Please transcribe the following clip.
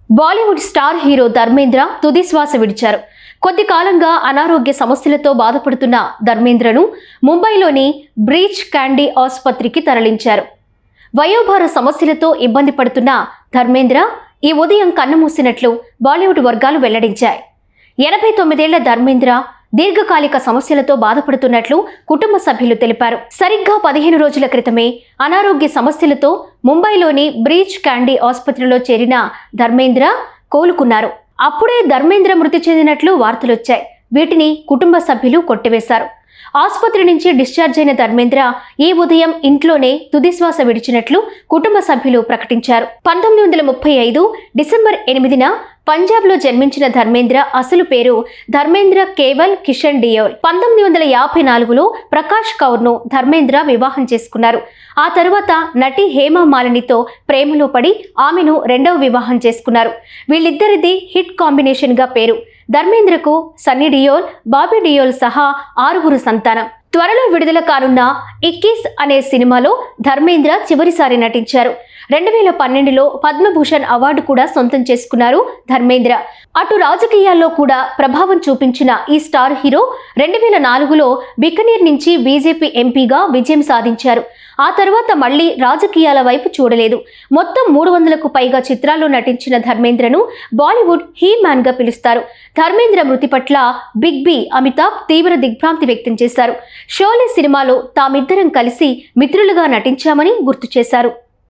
Bollywood star hero Dharmendra తుది శ్వాస విడిచారు. కొద్ది కాలంగా అనారోగ్య సమస్యలతో బాధపడుతున్న ధర్మేంద్రను ముంబైలోని బ్రీచ్ క్యాండీ ఆసుపత్రికి తరలించారు. వయోభార సమస్యలతో ఇబ్బంది పడుతున్న ధర్మేంద్ర ఈ ఉదయం కన్నుమూసినట్లు బాలీవుడ్ వర్గాలు వెల్లడించాయి. 89 ఏళ్ల ధర్మేంద్ర దీర్ఘకాలిక సమస్యలతో బాధపడుతున్నట్లు కుటుంబ సభ్యులు తెలిపారు. సరిగ్గా 15 రోజుల క్రితమే అనారోగ్య సమస్యలతో ముంబైలోని బ్రీచ్ క్యాండీ ఆసుపత్రిలో చేరిన ధర్మేంద్ర కోలుకున్నారు. అప్పుడే ధర్మేంద్ర మృతి చెందినట్లు వార్తలొచ్చాయి. వీటిని కుటుంబ సభ్యులు కొట్టివేశారు. ఆసుపత్రి నుంచి డిశ్చార్జ్ అయిన ధర్మేంద్ర ఈ ఉదయం ఇంట్లోనే తుదిశ్వాస విడిచినట్లు కుటుంబ సభ్యులు ప్రకటించారు. 1935 డిసెంబర్ 8న పంజాబ్లో జన్మించిన ధర్మేంద్ర అసలు పేరు ధర్మేంద్ర కేవల్ కిషన్ డియోల్. 1954లో ప్రకాష్ కౌర్ను ధర్మేంద్ర వివాహం చేసుకున్నారు. ఆ తరువాత నటి హేమా మాలినితో ప్రేమలో పడి ఆమెను రెండవ వివాహం చేసుకున్నారు. వీళ్ళిద్దరిది హిట్ కాంబినేషన్గా పేరు. ధర్మేంద్రకు సన్నీ డియోల్, బాబీ డియోల్ సహా 6 సంతానం. త్వరలో విడుదల కానున్న 21 అనే సినిమాలో ధర్మేంద్ర చివరిసారి నటించారు. 2012లో పద్మభూషణ్ అవార్డు కూడా సొంతం చేసుకున్నారు ధర్మేంద్ర. అటు రాజకీయాల్లో కూడా ప్రభావం చూపించిన ఈ స్టార్ హీరో 2004లో బికనీర్ నుంచి బీజేపీ ఎంపీగా విజయం సాధించారు. ఆ తర్వాత మళ్లీ రాజకీయాల వైపు చూడలేదు. మొత్తం 300కు పైగా చిత్రాల్లో నటించిన ధర్మేంద్రను బాలీవుడ్ హీ మ్యాన్ గా పిలుస్తారు. ధర్మేంద్ర మృతి పట్ల బిగ్ బి అమితాబ్ తీవ్ర దిగ్భ్రాంతి వ్యక్తం చేశారు. షోలే సినిమాలో తామిద్దరం కలిసి మిత్రులుగా నటించామని గుర్తు చేశారు.